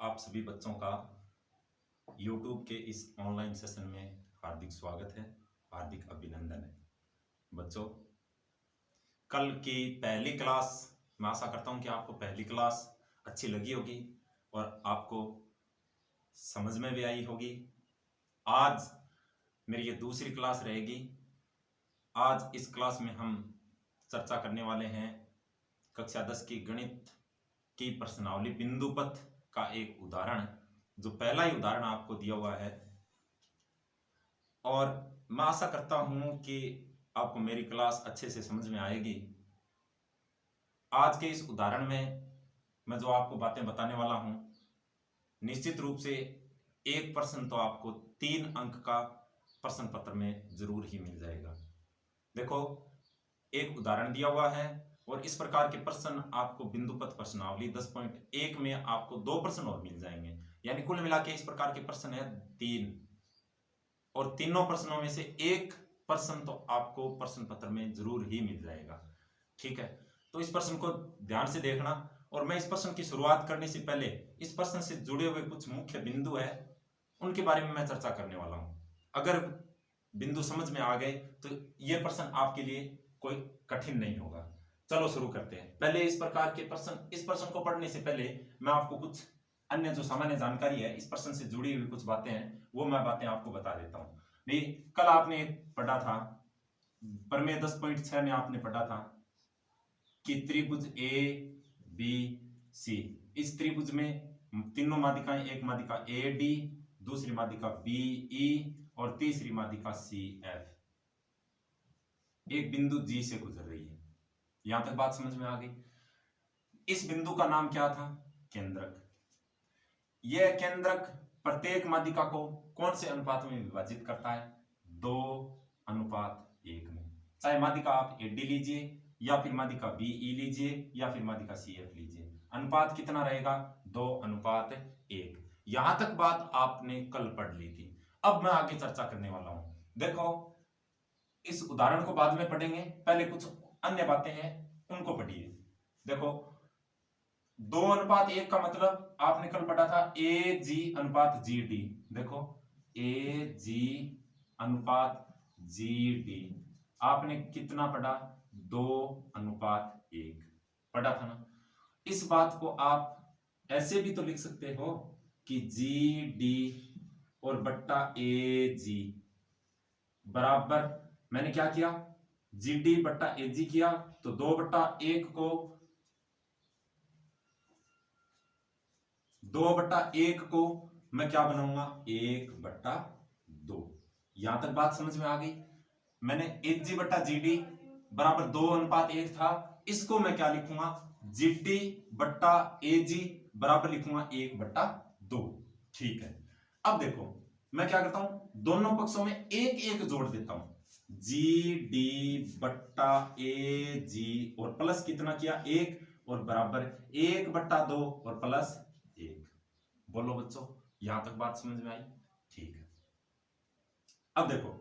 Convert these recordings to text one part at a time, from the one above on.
आप सभी बच्चों का YouTube के इस ऑनलाइन सेशन में हार्दिक स्वागत है, हार्दिक अभिनंदन है। बच्चों, कल की पहली क्लास, मैं आशा करता हूं कि आपको पहली क्लास अच्छी लगी होगी और आपको समझ में भी आई होगी। आज मेरी ये दूसरी क्लास रहेगी। आज इस क्लास में हम चर्चा करने वाले हैं कक्षा 10 की गणित की प्रश्नावली बिंदु पथ का एक उदाहरण, जो पहला ही उदाहरण आपको दिया हुआ है। और मैं आशा करता हूं कि आपको मेरी क्लास अच्छे से समझ में आएगी। आज के इस उदाहरण में मैं जो आपको बातें बताने वाला हूं, निश्चित रूप से एक प्रश्न तो आपको 3 अंक का प्रश्न पत्र में जरूर ही मिल जाएगा। देखो, एक उदाहरण दिया हुआ है और इस प्रकार के प्रश्न आपको बिंदु पथ प्रश्नावली 10.1 में आपको 2 प्रश्न और मिल जाएंगे। यानी कुल मिला के इस प्रकार के प्रश्न है 3, और तीनों प्रश्नों में से एक प्रश्न तो आपको प्रश्न पत्र में जरूर ही मिल जाएगा। ठीक है, तो इस प्रश्न को ध्यान से देखना। और मैं इस प्रश्न की शुरुआत करने से पहले इस प्रश्न से जुड़े हुए कुछ मुख्य बिंदु है, उनके बारे में मैं चर्चा करने वाला हूं। अगर बिंदु समझ में आ गए तो यह प्रश्न आपके लिए कोई कठिन नहीं होगा। चलो शुरू करते हैं। पहले इस प्रश्न को पढ़ने से पहले मैं आपको कुछ अन्य जो सामान्य जानकारी है, इस प्रश्न से जुड़ी हुई कुछ बातें हैं, वो मैं बातें आपको बता देता हूं। नहीं, कल आपने पढ़ा था प्रमेय 10.6 में आपने पढ़ा था कि त्रिभुज ए बी सी, इस त्रिभुज में तीनों माध्यिकाएं, एक माध्यिका ए डी, दूसरी माध्यिका बी ई और तीसरी माध्यिका सी एफ एक बिंदु जी से गुजर रही है। यहां तक बात समझ में आ गई। इस बिंदु का नाम क्या था? केंद्रक। यह केंद्रक प्रत्येक माध्यिका को कौन से अनुपात में विभाजित करता है? 2:1 में। चाहे माध्यिका आप एडी लीजिए या फिर माध्यिका बीई लीजिए या फिर माध्यिका सीएफ लीजिए, अनुपात कितना रहेगा? 2:1। यहां तक बात आपने कल पढ़ ली थी। अब मैं आगे चर्चा करने वाला हूं। देखो, इस उदाहरण को बाद में पढ़ेंगे, पहले कुछ अन्य बातें हैं उनको पढ़िए। देखो, 2:1 का मतलब आपने कल पढ़ा था ए जी अनुपात जी डी। देखो, ए जी अनुपात जी डी आपने कितना पढ़ा? 2:1 पढ़ा था ना। इस बात को आप ऐसे भी तो लिख सकते हो कि जी डी और बट्टा ए जी बराबर, मैंने क्या किया? जी डी बट्टा ए जी किया, तो 2/1 को 2/1 को मैं क्या बनाऊंगा? 1/2। यहां तक बात समझ में आ गई। मैंने एच जी बट्टा जी डी बराबर 2:1 था, इसको मैं क्या लिखूंगा? जी डी बट्टा ए जी बराबर लिखूंगा 1/2। ठीक है, अब देखो मैं क्या करता हूं, दोनों पक्षों में एक एक जोड़ देता हूं। जी डी बट्टा ए जी और प्लस कितना किया? 1, और बराबर 1/2 और प्लस 1। बोलो बच्चों, यहां तक बात समझ में आई? ठीक है, अब देखो,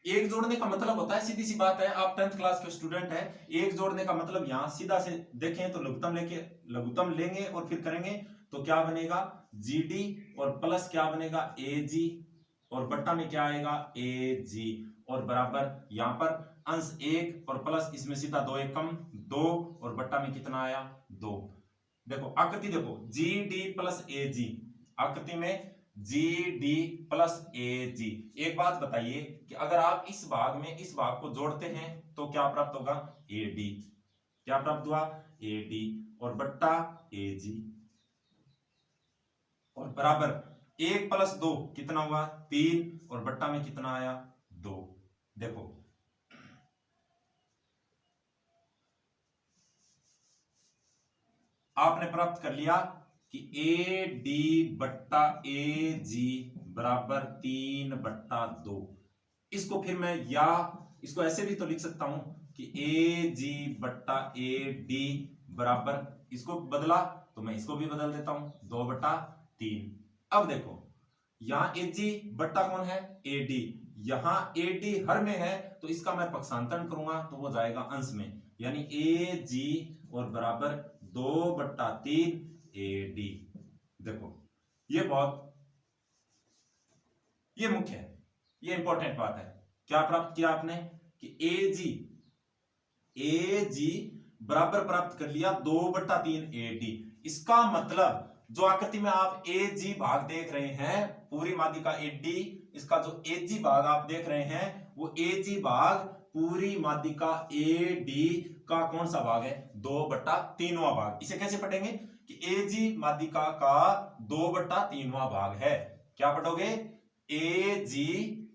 एक जोड़ने का मतलब होता है, सीधी सी बात है, आप 10th क्लास के स्टूडेंट हैं, एक जोड़ने का मतलब यहां सीधा से देखें तो लघुत्तम लेंगे और फिर करेंगे तो क्या बनेगा? जीडी और प्लस क्या बनेगा? ए जी, और बट्टा में क्या आएगा? ए जी, और बराबर यहां पर अंश 1 और प्लस इसमें सीधा 2 1 कम 2, और बट्टा में कितना आया? 2। देखो आकृति, देखो जी डी प्लस ए जी, आकृति में जी डी प्लस ए जी। एक बात बताइए कि अगर आप इस भाग में इस भाग को जोड़ते हैं तो क्या प्राप्त होगा? A D. क्या प्राप्त हुआ? ए डी, और बट्टा ए जी, और बराबर 1 + 2 कितना हुआ? 3, और बट्टा में कितना आया? 2। देखो, आपने प्राप्त कर लिया कि ए डी बट्टा ए जी बराबर 3/2। इसको फिर मैं, या इसको ऐसे भी तो लिख सकता हूं कि ए जी बट्टा ए डी बराबर, इसको बदला तो मैं इसको भी बदल देता हूं 2/3। अब देखो, यहां ए जी बट्टा कौन है? A D. यहां ए डी हर में है तो इसका मैं पक्षांतरण करूंगा तो वो जाएगा अंश में, यानी ए जी और बराबर 2/3 ए डी। देखो, ये मुख्य है, ये इंपॉर्टेंट बात है। क्या प्राप्त किया आपने कि ए जी बराबर प्राप्त कर लिया 2/3 AD। इसका मतलब जो आकृति में आप ए जी भाग देख रहे हैं पूरी माध्यिका AD, इसका जो ए जी भाग आप देख रहे हैं वो ए जी भाग पूरी माध्यिका AD का कौन सा भाग है? 2/3वां भाग। इसे कैसे पढ़ेंगे कि ए जी माध्यिका का 2/3वां भाग है। क्या पढ़ोगे? ए जी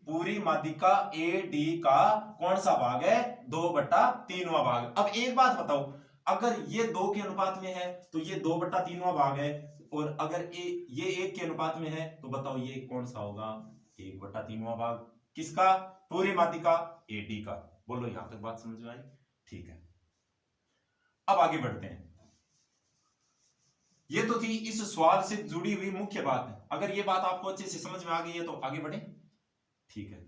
पूरी माध्यिका AD का कौन सा भाग है? 2/3वां भाग। अब एक बात बताओ, अगर ये 2 के अनुपात में है तो ये 2/3वां भाग है, और अगर ये 1 के अनुपात में है तो बताओ ये कौन सा होगा? 1/3वां भाग। किसका? पूरी माध्यिका AD का। बोलो, यहां तक बात समझ में आई? ठीक है, अब आगे बढ़ते हैं। ये तो थी इस सवाल से जुड़ी हुई मुख्य बात है। अगर ये बात आपको अच्छे से समझ में आ गई है तो आगे बढ़े। ठीक है,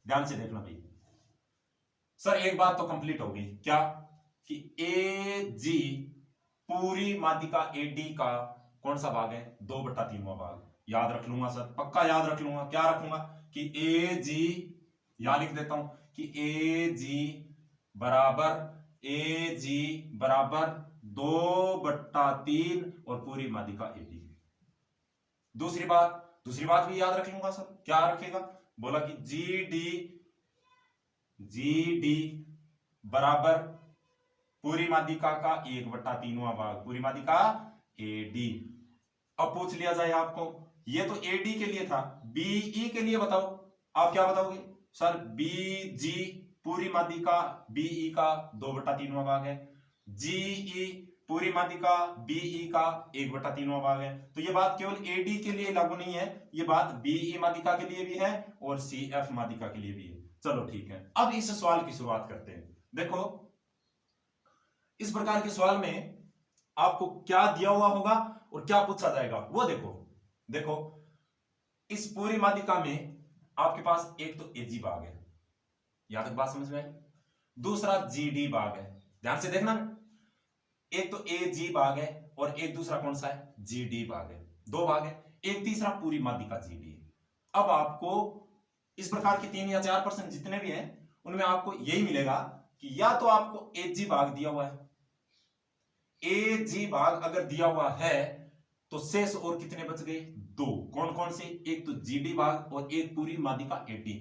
ध्यान से देखना भाई। सर एक बात तो कंप्लीट हो गई, क्या? कि ए जी पूरी माध्यिका AD का कौन सा भाग है? 2/3वां भाग। याद रख लूंगा सर, पक्का याद रख लूंगा। क्या रखूंगा? कि ए जी, यहां लिख देता हूं कि ए जी बराबर 2/3 और पूरी माध्यिका AD। दूसरी बात भी याद रख लूंगा सर। क्या रखेगा? बोला कि जी डी बराबर पूरी माध्यिका का 1/3वां भाग, पूरी माध्यिका AD। अब पूछ लिया जाए आपको, ये तो AD के लिए था, BE के लिए बताओ। आप क्या बताओगे? सर BG पूरी माध्यिका BE का 2/3वां भाग है, GE पूरी माध्यिका BE का 1/3वां भाग है। तो ये बात केवल AD के लिए लागू नहीं है, ये बात BE माध्यिका के लिए भी है और CF माध्यिका के लिए भी है। चलो ठीक है, अब इस सवाल की शुरुआत करते हैं। देखो, इस प्रकार के सवाल में आपको क्या दिया हुआ होगा और क्या पूछा जाएगा वो देखो इस पूरी माध्यिका में आपके पास एक तो AG भाग है, यहां तक बात समझ में आई? दूसरा GD भाग है। ध्यान से देखना, एक तो AG भाग है और एक दूसरा कौन सा है? GD भाग है। 2 भाग है, एक तीसरा पूरी माध्यिका GD है। अब आपको इस प्रकार के 3 या 4 प्रश्न जितने भी हैं उनमें आपको यही मिलेगा कि या तो आपको AG भाग दिया हुआ है, AG भाग अगर दिया हुआ है तो शेष और कितने बच गए? 2। कौन कौन से? एक तो GD भाग और एक पूरी माध्यिका AD।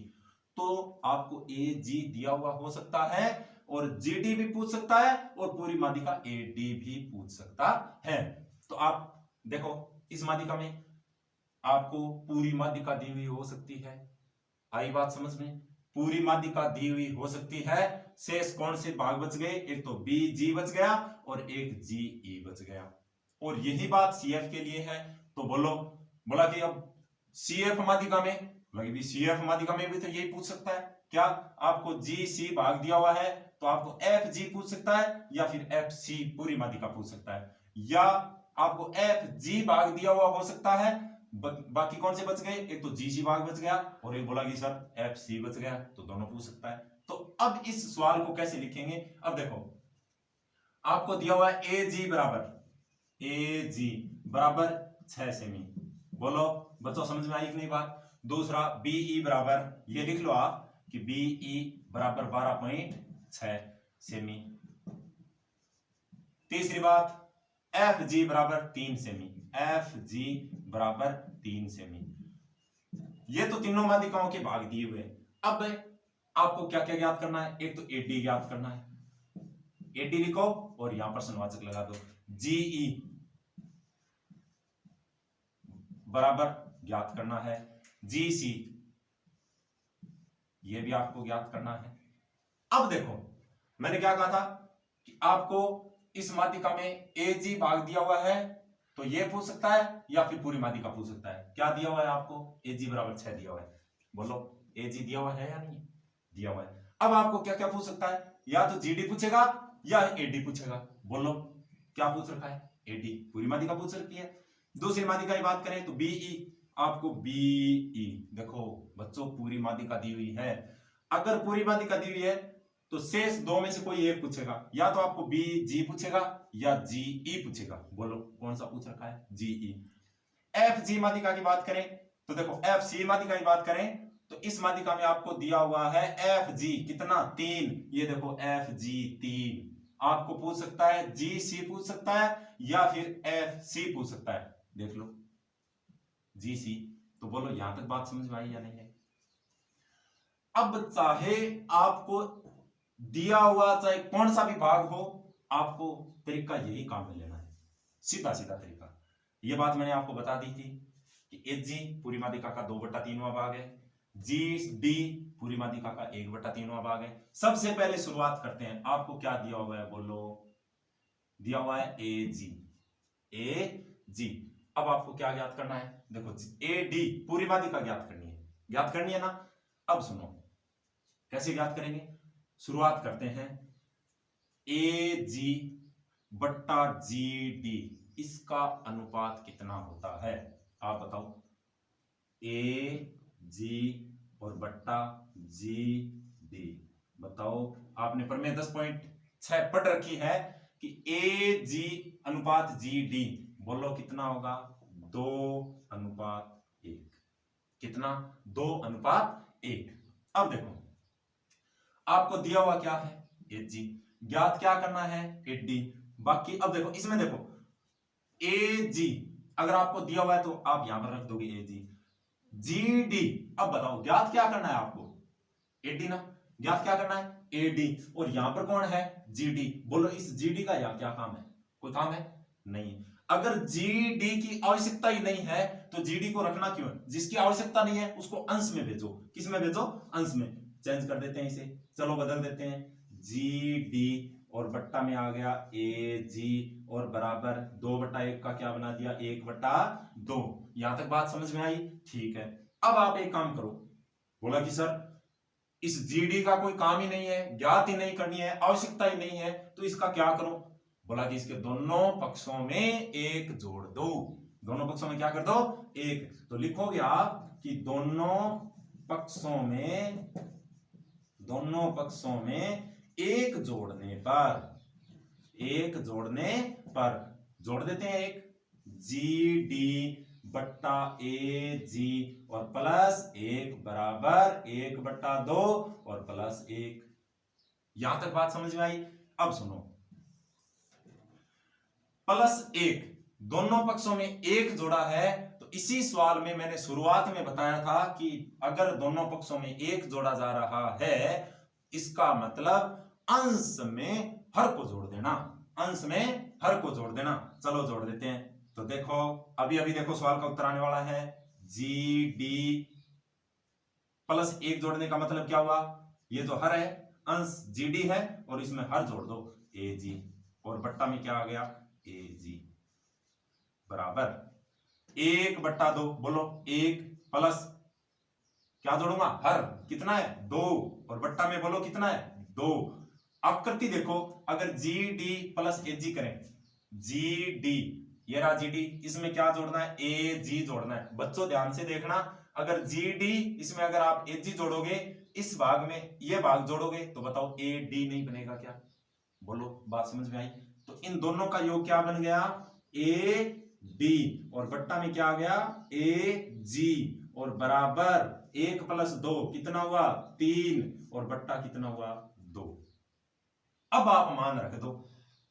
तो आपको AG दिया हुआ हो सकता है और GD भी पूछ सकता है और पूरी माध्यिका AD भी पूछ सकता है। तो आप देखो, इस माध्यिका में आपको पूरी माध्यिका दी हुई हो सकती है। आई बात समझ में? पूरी माध्यिका दी हुई हो सकती है। शेष कौन से भाग बच गए? एक तो BG बच गया और एक GE बच गया। और यही बात CF के लिए है। तो बोला कि अब CF माध्यिका में, भी CF माध्यिका में भी तो यही पूछ सकता है। क्या? आपको GC भाग दिया हुआ है तो आपको FG पूछ सकता है या फिर FC पूरी माध्यिका पूछ सकता है, या आपको FG भाग दिया हुआ हो सकता है। बाकी कौन से बच गए? एक तो GC भाग बच गया और एक बोला कि सर FC बच गया, तो दोनों पूछ सकता है। तो अब इस सवाल को कैसे लिखेंगे? अब देखो, आपको दिया हुआ है AG बराबर 6 सेमी। बोलो बच्चों, समझ में आई कि नहीं बात? दूसरा BE बराबर, ये लिख लो आप कि BE बराबर 12.6 सेमी। तीसरी बात, FG बराबर 3 सेमी, FG बराबर 3 सेमी। ये तो तीनों माध्यिकाओं के भाग दिए हुए। अब आपको क्या क्या ज्ञात करना है? एक तो AD ज्ञात करना है, AD लिखो और यहां पर प्रश्नवाचक लगा दो। GE बराबर ज्ञात करना है, GC ये भी आपको ज्ञात करना है। अब देखो, मैंने क्या कहा था कि आपको इस माध्यिका में AG भाग दिया हुआ है तो ये पूछ सकता है या फिर पूरी माध्यिका पूछ सकता है। क्या दिया हुआ है आपको? AG बराबर 6 दिया हुआ है। बोलो, AG दिया हुआ है या नहीं? दिया हुआ है। अब आपको क्या क्या पूछ सकता है? या तो GD पूछेगा या AD पूछेगा। बोलो, क्या पूछ रखा है? AD पूरी माध्यिका पूछ रखी है। दूसरी माध्यिका की बात करें तो BE, आपको BE देखो बच्चों, पूरी माध्यिका दी हुई है। अगर पूरी माध्यिका दी हुई है तो शेष दो में से कोई एक पूछेगा, या तो आपको बी जी पूछेगा या जी ई पूछेगा। बोलो कौन सा पूछ रखा है? जी ई। एफ जी माध्यिका की बात करें तो देखो, एफ सी माध्यिका की बात करें तो इस माध्यिका में आपको दिया हुआ है एफ जी कितना? 3। ये देखो एफ जी 3। आपको पूछ सकता है जी सी पूछ सकता है या फिर एफ सी पूछ सकता है। देख लो जी सी। तो बोलो यहां तक बात समझ में आई या नहीं है? अब चाहे आपको दिया हुआ चाहे कौन सा भी भाग हो, आपको तरीका यही काम में लेना है, सीधा सीधा तरीका। यह बात मैंने आपको बता दी थी कि एच जी पूरी माध्यिका का 2/3वां भाग है, जी डी पूरी माध्यिका का 1/3वां भाग है। सबसे पहले शुरुआत करते हैं। आपको क्या दिया हुआ है? बोलो दिया हुआ है ए जी। ए जी। अब आपको क्या ज्ञात करना है? देखो ए डी पूरी माध्यिका ज्ञात करनी है ना। अब सुनो कैसे ज्ञात करेंगे। शुरुआत करते हैं ए जी बट्टा जी डी, इसका अनुपात कितना होता है? आप बताओ। ए जी और बट्टा जी डी, बताओ। आपने प्रमेय 10.6 पढ़ रखी है कि ए जी अनुपात जी डी, बोलो कितना होगा? 2:1। कितना? 2:1। अब देखो आपको दिया हुआ क्या है? H G. ज्ञात क्या करना है? H D. बाकी अब देखो इसमें देखो ए जी अगर आपको दिया हुआ है तो आप यहां पर रख दोगे ए जी। जी डी, अब बताओ ज्ञात क्या करना है आपको? ए डी ना। ज्ञात क्या करना है? A D. और यहां पर कौन है? G D. बोलो इस जी डी का यहां क्या काम है? कोई काम है? नहीं। अगर जी डी की आवश्यकता ही नहीं है तो जी डी को रखना क्यों है? जिसकी आवश्यकता नहीं है उसको अंश में भेजो। किस में भेजो? अंश में। चेंज कर देते हैं इसे, चलो बदल देते हैं। जी डी और बट्टा में आ गया ए जी और बराबर 2/1 का क्या बना दिया? 1/2। यहां तक बात समझ में आई? ठीक है। अब आप एक काम करो। बोला कि सर इस जीडी का कोई काम ही नहीं है, ज्ञात ही नहीं करनी है, आवश्यकता ही नहीं है, तो इसका क्या करो? बोला कि इसके दोनों पक्षों में 1 जोड़ दो। दोनों पक्षों में क्या कर दो? 1। तो लिखोगे आप कि दोनों पक्षों में 1 जोड़ने पर जोड़ देते हैं 1। जी डी बट्टा ए जी और प्लस 1 बराबर 1/2 और प्लस 1। यहां तक बात समझ में आई? अब सुनो, +1 दोनों पक्षों में 1 जोड़ा है तो इसी सवाल में मैंने शुरुआत में बताया था कि अगर दोनों पक्षों में 1 जोड़ा जा रहा है इसका मतलब अंश में हर को जोड़ देना। अंश में हर को जोड़ देना। चलो जोड़ देते हैं। तो देखो अभी देखो सवाल का उत्तर आने वाला है। जी डी +1 जोड़ने का मतलब क्या हुआ? ये जो हर है अंश जी डी है और इसमें हर जोड़ दो ए जी और बट्टा में क्या आ गया? ए जी बराबर 1/2। बोलो 1 प्लस क्या जोड़ूंगा? हर। कितना है? 2 और बट्टा में बोलो कितना है? 2। आकृति देखो, अगर जी डी प्लस ए जी करें, जी डी ये रहा जी डी, इसमें क्या जोड़ना है? ए जी जोड़ना है। बच्चों ध्यान से देखना, अगर जी डी इसमें अगर आप ए जी जोड़ोगे, इस भाग में ये भाग जोड़ोगे तो बताओ ए डी नहीं बनेगा क्या? बोलो बात समझ में आई? तो इन दोनों का योग क्या बन गया? ए डी और बट्टा में क्या आ गया? ए जी और बराबर 1 + 2 कितना हुआ? 3 और बट्टा कितना हुआ? 2। अब आप मान रख दो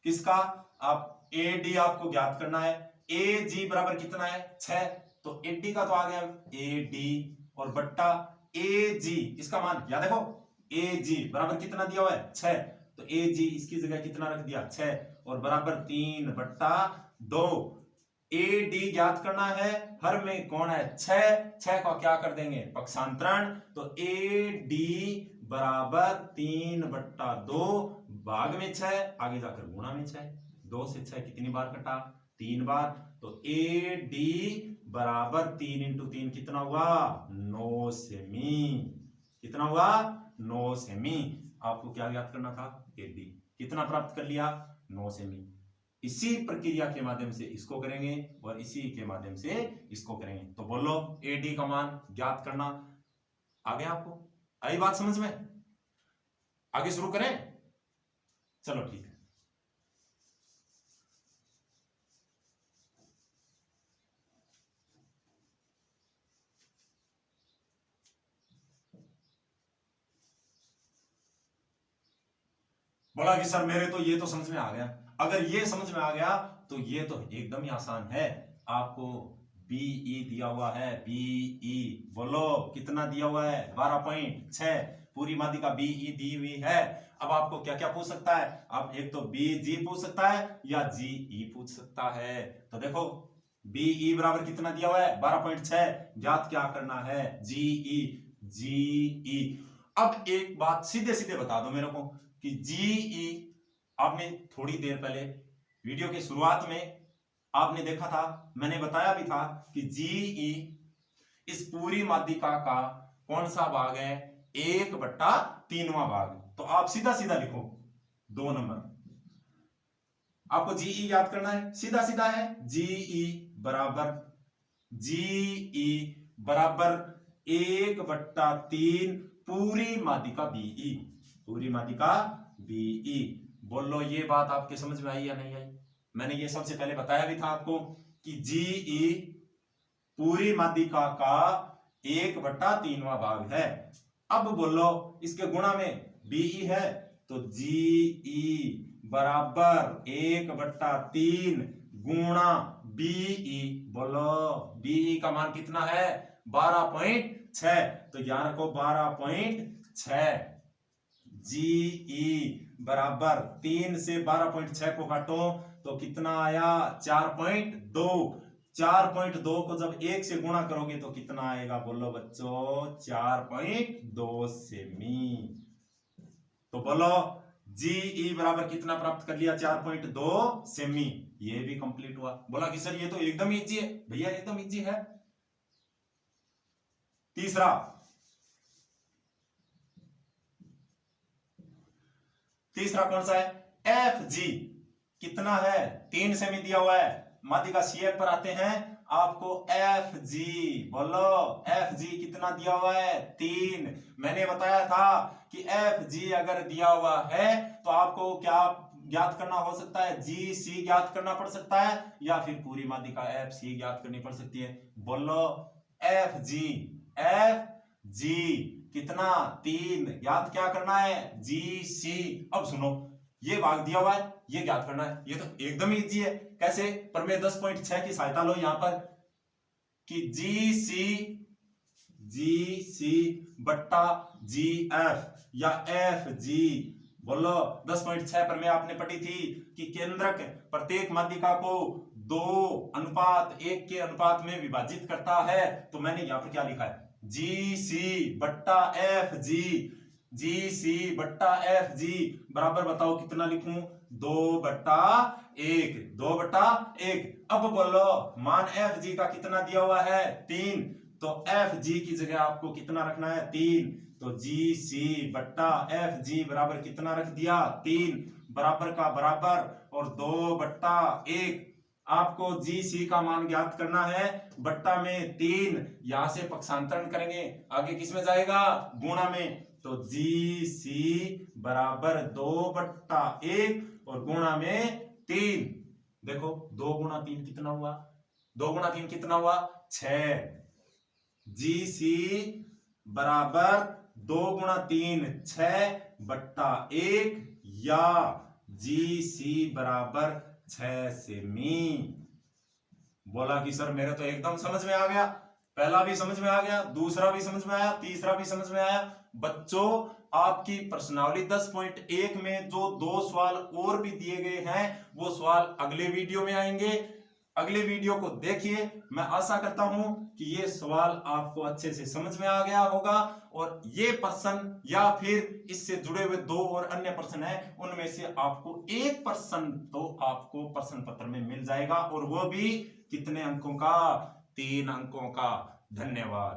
किसका? आप ए डी आपको ज्ञात करना है। ए जी बराबर कितना है? 6। तो ए डी का तो आ गया ए डी और बट्टा ए जी, इसका मान या देखो ए जी बराबर कितना दिया हुआ है? 6। तो ए जी इसकी जगह कितना रख दिया? 6 और बराबर 3/2। ए डी ज्ञात करना है, हर में कौन है? 6 का क्या कर देंगे? पक्षांतरण। तो ए डी बराबर 3/2 भाग में 6 आगे जाकर गुणा में 6। 2 से 6 कितनी बार कटा? 3 बार। तो ए डी बराबर 3 × 3 कितना हुआ? 9 सेमी। कितना हुआ? 9 सेमी। आपको क्या ज्ञात करना था? ए डी कितना प्राप्त कर लिया? 9 सेमी। इसी प्रक्रिया के माध्यम से इसको करेंगे और इसी के माध्यम से इसको करेंगे। तो बोलो ए डी का मान ज्ञात करना आ गया? आपको आई बात समझ में? आगे शुरू करें? चलो ठीक है। बोला कि सर मेरे तो ये तो समझ में आ गया। अगर ये समझ में आ गया तो ये तो एकदम ही आसान है। आपको बीई दिया हुआ है, बीई बोलो कितना दिया हुआ है? 12.6। पूरी माध्यिका बीई दी हुई है। अब आपको क्या क्या पूछ सकता है? आप एक तो बीजी पूछ सकता है या जीई पूछ सकता है। तो देखो बीई बराबर कितना दिया हुआ है? 12.6। ज्ञात क्या करना है? जीई। जीई। अब एक बात सीधे सीधे बता दो मेरे को कि जीई, आपने थोड़ी देर पहले वीडियो की शुरुआत में आपने देखा था, मैंने बताया भी था कि जीई इस पूरी माध्यिका का कौन सा भाग है? 1/3वां भाग। तो आप सीधा सीधा लिखो 2 नंबर। आपको जीई याद करना है, सीधा सीधा है। जीई बराबर 1/3 पूरी माध्यिका बीई। पूरी माध्यिका बीई। बोलो ये बात आपके समझ में आई या नहीं आई? मैंने ये सबसे पहले बताया भी था आपको कि जीई पूरी माध्यिका का 1/3वां भाग है। अब बोलो इसके गुणा में बीई है तो जीई बराबर 1/3 गुणा बीई। बोलो बीई का मान कितना है? 12.6। तो याद रखो 12.6। जीई बराबर 3 से 12.6 को काटो तो कितना आया? 4.2। 4.2 को जब 1 से गुणा करोगे तो कितना आएगा? बोलो बच्चों 4.2 सेमी। तो बोलो जीई बराबर कितना प्राप्त कर लिया? 4.2 सेमी। ये भी कंप्लीट हुआ। बोला कि सर ये तो एकदम इजी है। भैया एकदम इजी है। तीसरा कौन सा है? एफ जी कितना है? 3 सेमी दिया हुआ है। माध्यिका सीएफ पर आते हैं। आपको एफ जी, बोलो एफ जी कितना दिया हुआ है? 3। मैंने बताया था कि एफ जी अगर दिया हुआ है तो आपको क्या ज्ञात करना हो सकता है? जी सी ज्ञात करना पड़ सकता है या फिर पूरी माध्यिका एफ सी ज्ञात करनी पड़ सकती है। बोलो एफ जी कितना? 3। याद क्या करना है? जी सी। अब सुनो ये भाग दिया हुआ है, ये ज्ञात करना है। ये तो एकदम इजी है। कैसे? प्रमेय 10.6 की सहायता लो यहां पर कि जी सी बट्टा जी एफ या एफ जी। बोलो 10.6 प्रमेय आपने पढ़ी थी कि केंद्रक प्रत्येक माध्यिका को 2:1 के अनुपात में विभाजित करता है। तो मैंने यहां पर क्या लिखा है? जी सी बट्टा एफ जी। जी सी बट्टा एफ जी बराबर बताओ कितना लिखूं? 2/1। 2/1। अब बोलो मान एफ जी का कितना दिया हुआ है? 3। तो एफ जी की जगह आपको कितना रखना है? 3। तो जी सी बट्टा एफ जी बराबर कितना रख दिया? 3। बराबर का बराबर और 2/1। आपको जी सी का मान ज्ञात करना है। बट्टा में 3, यहां से पक्षांतरण करेंगे, आगे किस में जाएगा? गुणा में। तो जी सी बराबर 2/1 और गुणा में 3। देखो 2 गुणा 3 कितना हुआ? 2 गुणा 3 कितना हुआ? 6। जी सी बराबर 2 गुणा 3 6/1 या जी सी बराबर 6 सेमी। बोला कि सर मेरे तो एकदम समझ में आ गया। पहला भी समझ में आ गया, दूसरा भी समझ में आया, तीसरा भी समझ में आया। बच्चों आपकी प्रश्नावली 10.1 में जो 2 सवाल और भी दिए गए हैं वो सवाल अगले वीडियो में आएंगे। अगले वीडियो को देखिए। मैं आशा करता हूं कि ये सवाल आपको अच्छे से समझ में आ गया होगा और ये प्रश्न या फिर इससे जुड़े हुए 2 और अन्य प्रश्न हैं उनमें से आपको एक प्रश्न तो आपको प्रश्न पत्र में मिल जाएगा और वो भी कितने अंकों का? 3 अंकों का। धन्यवाद।